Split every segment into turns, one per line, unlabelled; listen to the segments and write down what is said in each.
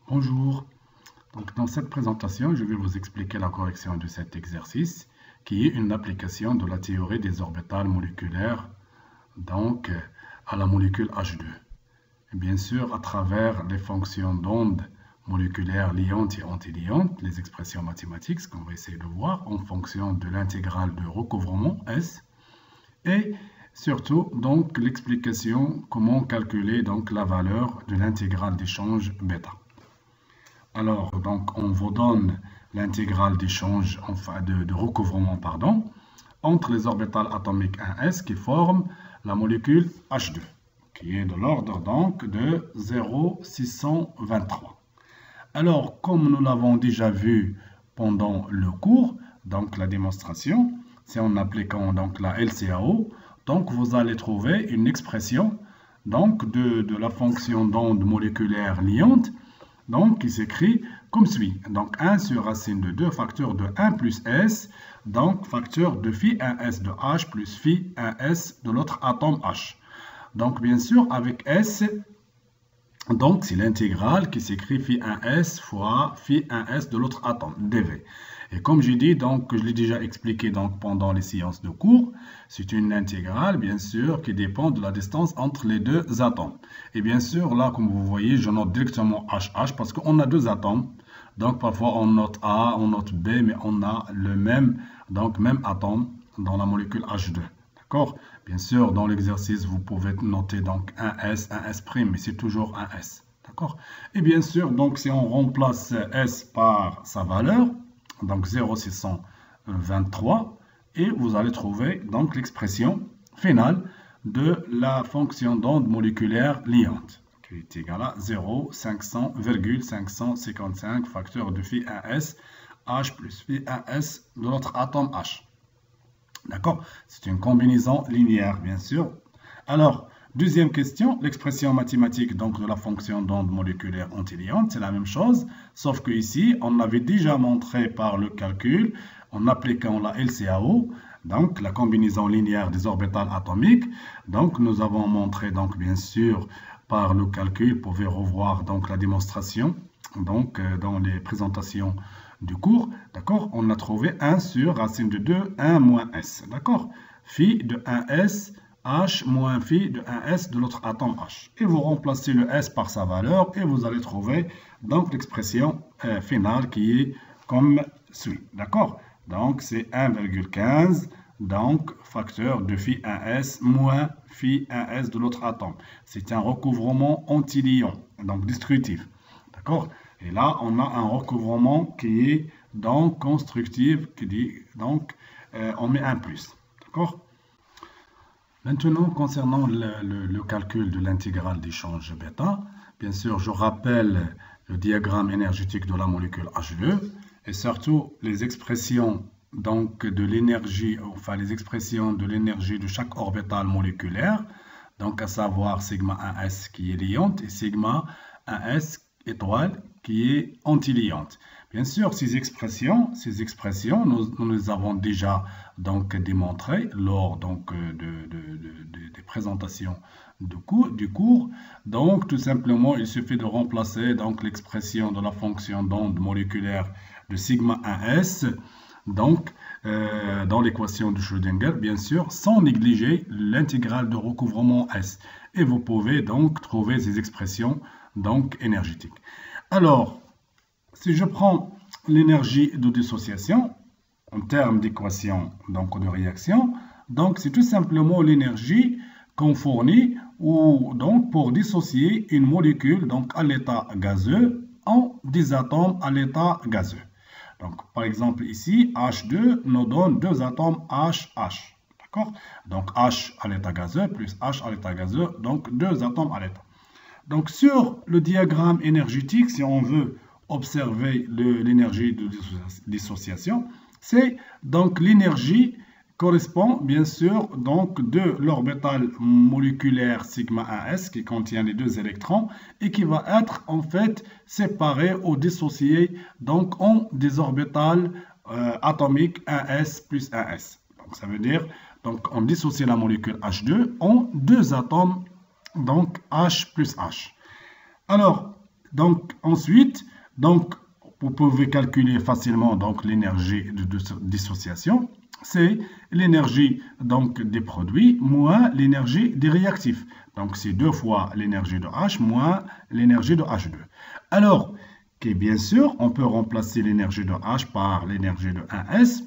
Bonjour, donc dans cette présentation, je vais vous expliquer la correction de cet exercice qui est une application de la théorie des orbitales moléculaires donc à la molécule H2. Et bien sûr, à travers les fonctions d'onde moléculaires liantes et antiliantes, les expressions mathématiques, ce qu'on va essayer de voir en fonction de l'intégrale de recouvrement S et surtout donc l'explication comment calculer donc la valeur de l'intégrale d'échange bêta. Alors, donc, on vous donne l'intégrale d'échange, enfin de recouvrement, pardon, entre les orbitales atomiques 1s qui forment la molécule H2, qui est de l'ordre donc de 0,623. Alors, comme nous l'avons déjà vu pendant le cours, donc la démonstration, c'est en appliquant donc la LCAO, donc vous allez trouver une expression donc de la fonction d'onde moléculaire liante, donc qui s'écrit comme suit. Donc 1 sur racine de 2 facteur de 1 plus S, donc facteur de phi 1S de H plus phi 1S de l'autre atome H. Donc bien sûr avec S, donc c'est l'intégrale qui s'écrit phi 1S fois phi 1S de l'autre atome, dV. Et comme j'ai dit, donc je l'ai déjà expliqué donc pendant les séances de cours, c'est une intégrale bien sûr qui dépend de la distance entre les deux atomes. Et bien sûr là comme vous voyez, je note directement HH parce qu'on a deux atomes. Donc parfois on note A, on note B, mais on a le même atome dans la molécule H2. D'accord? Bien sûr, dans l'exercice, vous pouvez noter donc un S, un S', mais c'est toujours un S. D'accord? Et bien sûr, donc si on remplace S par sa valeur, donc 0,623, et vous allez trouver donc l'expression finale de la fonction d'onde moléculaire liante, qui est égale à 0,500,555 facteur de phi 1s, H plus phi 1s de notre atome H. D'accord? C'est une combinaison linéaire, bien sûr. Alors, deuxième question, l'expression mathématique donc, de la fonction d'onde moléculaire antiliante, c'est la même chose, sauf que ici, on avait déjà montré par le calcul, en appliquant la LCAO, donc la combinaison linéaire des orbitales atomiques. Donc, nous avons montré, donc, bien sûr, par le calcul, vous pouvez revoir donc, la démonstration donc, dans les présentations du cours, d'accord, on a trouvé 1 sur racine de 2, 1 moins S, d'accord, phi de 1S, H moins phi de 1S de l'autre atome H. Et vous remplacez le S par sa valeur et vous allez trouver donc l'expression finale qui est comme suit, d'accord. Donc c'est 1,15, donc facteur de phi 1S moins phi 1S de l'autre atome. C'est un recouvrement antilion, donc destructif, d'accord. Et là, on a un recouvrement qui est donc constructif, qui dit donc on met un plus. D'accord? Maintenant, concernant le calcul de l'intégrale d'échange bêta, bien sûr, je rappelle le diagramme énergétique de la molécule H2 et surtout les expressions donc de l'énergie, enfin les expressions de l'énergie de chaque orbitale moléculaire, donc à savoir sigma 1s qui est liante et sigma 1s étoile qui est antiliante. Bien sûr, ces expressions nous les avons déjà donc démontrées lors donc des présentations du cours. Donc, tout simplement, il suffit de remplacer donc l'expression de la fonction d'onde moléculaire de sigma 1s donc dans l'équation de Schrödinger, bien sûr, sans négliger l'intégrale de recouvrement S. Et vous pouvez donc trouver ces expressions donc énergétiques. Alors, si je prends l'énergie de dissociation en termes d'équation donc de réaction, donc c'est tout simplement l'énergie qu'on fournit ou donc pour dissocier une molécule donc à l'état gazeux en des atomes à l'état gazeux. Donc par exemple ici H2 nous donne deux atomes HH, d'accord? Donc H à l'état gazeux plus H à l'état gazeux, donc deux atomes à l'état. Donc, sur le diagramme énergétique, si on veut observer l'énergie de dissociation, c'est donc l'énergie correspond bien sûr donc de l'orbital moléculaire sigma 1s qui contient les deux électrons et qui va être en fait séparé ou dissocié donc en des orbitales atomiques 1s plus 1s. Donc, ça veut dire donc on dissocie la molécule H2 en deux atomes donc H plus H. Alors, Donc, ensuite, donc, vous pouvez calculer facilement donc l'énergie de dissociation. C'est l'énergie donc des produits moins l'énergie des réactifs. Donc, c'est 2 fois l'énergie de H moins l'énergie de H2. Alors, bien sûr, on peut remplacer l'énergie de H par l'énergie de 1S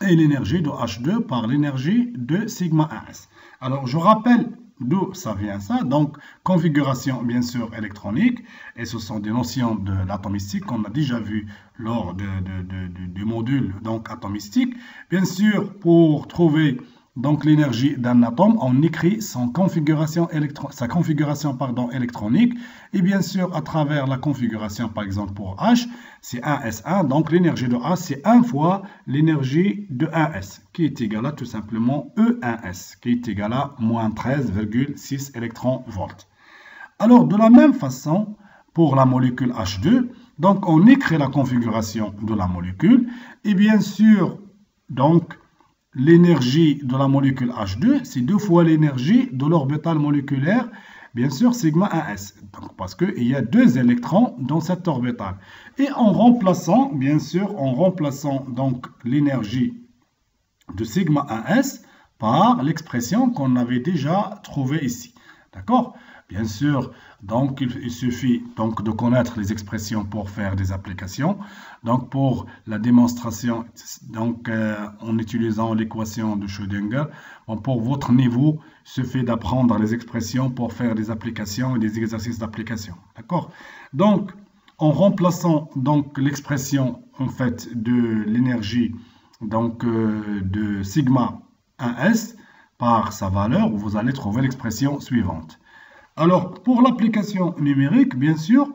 et l'énergie de H2 par l'énergie de sigma 1S. Alors, je rappelle d'où ça vient ça. Donc, configuration, bien sûr, électronique. Et ce sont des notions de l'atomistique qu'on a déjà vu lors du module donc, atomistique. Bien sûr, pour trouver donc l'énergie d'un atome, on écrit sa configuration électronique. Et bien sûr, à travers la configuration, par exemple, pour H, c'est 1S1. Donc, l'énergie de H, c'est 1 fois l'énergie de 1S, qui est égale à tout simplement E1S, qui est égal à moins 13,6 électronvolts. Alors, de la même façon, pour la molécule H2, donc, on écrit la configuration de la molécule. Et bien sûr, donc, l'énergie de la molécule H2, c'est 2 fois l'énergie de l'orbital moléculaire, bien sûr, sigma 1s. Donc, parce qu'il y a 2 électrons dans cet orbital. Et en remplaçant, bien sûr, donc l'énergie de sigma 1s par l'expression qu'on avait déjà trouvée ici. D'accord? Bien sûr, donc il suffit donc de connaître les expressions pour faire des applications. Donc pour la démonstration, donc en utilisant l'équation de Schrödinger, bon, pour votre niveau, il suffit d'apprendre les expressions pour faire des applications et des exercices d'application. D'accord? Donc en remplaçant donc l'expression en fait de l'énergie donc de sigma 1s par sa valeur, vous allez trouver l'expression suivante. Alors, pour l'application numérique, bien sûr,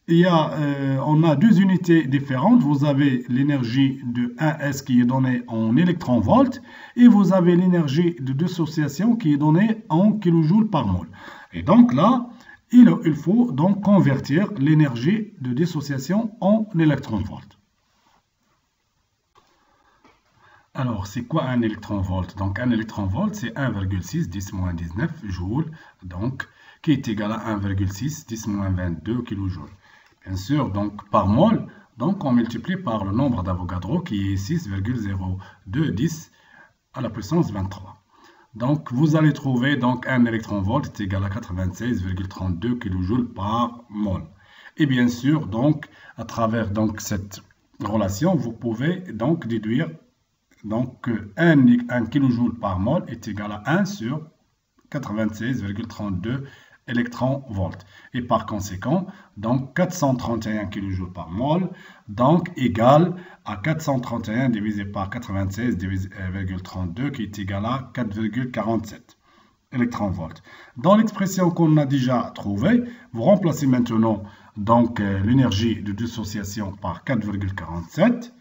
on a 2 unités différentes. Vous avez l'énergie de 1S qui est donnée en électronvolts et vous avez l'énergie de dissociation qui est donnée en kilojoules par mol. Et donc là, il faut donc convertir l'énergie de dissociation en électronvolts. Alors, c'est quoi un électronvolt? Donc, un électronvolt, c'est 1,6 10-19 joules, donc, qui est égal à 1,6 10-22 kJ. Bien sûr, donc, par mol, donc, on multiplie par le nombre d'Avogadro, qui est 6,0210 à la puissance 23. Donc, vous allez trouver, donc, un électronvolt est égal à 96,32 kJ par mol. Et bien sûr, donc, à travers donc, cette relation, vous pouvez donc déduire donc 1 kJ par mol est égal à 1 sur 96,32 électronvolts. Et par conséquent, donc 431 kJ par mol, donc égal à 431 divisé par 96,32 qui est égal à 4,47 électronvolts. Dans l'expression qu'on a déjà trouvée, vous remplacez maintenant donc l'énergie de dissociation par 4,47.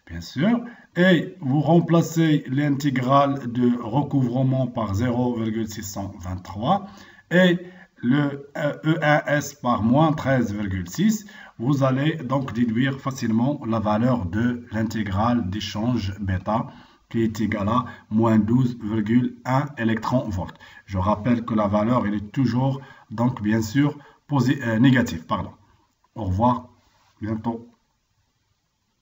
Bien sûr, et vous remplacez l'intégrale de recouvrement par 0,623 et le E1S par moins 13,6. Vous allez donc déduire facilement la valeur de l'intégrale d'échange bêta qui est égale à moins 12,1 électronvolts. Je rappelle que la valeur elle est toujours donc bien sûr négative. Pardon. Au revoir, bientôt.